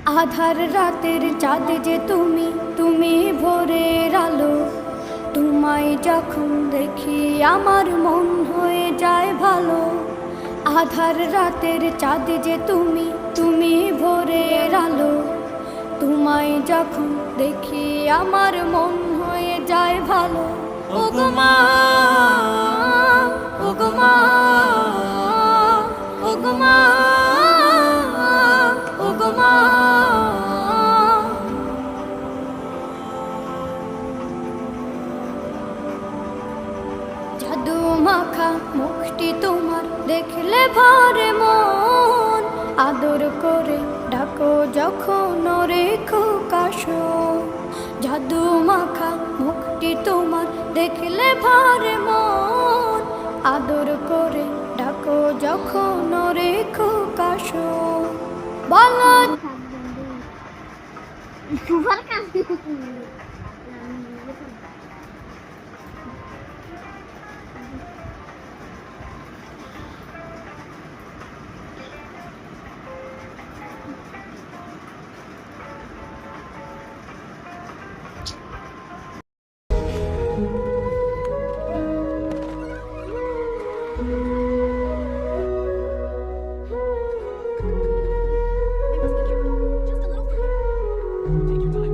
আধার রাতের চাঁদ যে তুমি, তুমি ভোরের আলো। তোমায় যখন দেখি আমার মন হয়ে যায় ভালো। আধার রাতের চাঁদ যে তুমি, তুমি ভোরের আলো। তোমায় যখন দেখি আমার মন হয়ে যায় ভালো। ওগো মা, ওগো মা, ওগো মা, ওগো মা। জাদু মাখা মুখটি তোমার দেখলে ভরে মন। আদর করে ডাকো যখন রেখো কাশো। জাদু মাখা মুখটি তোমার দেখলে ভরে মন। আদর করে ডাকো যখন রেখো কাশো। বলো Take your time.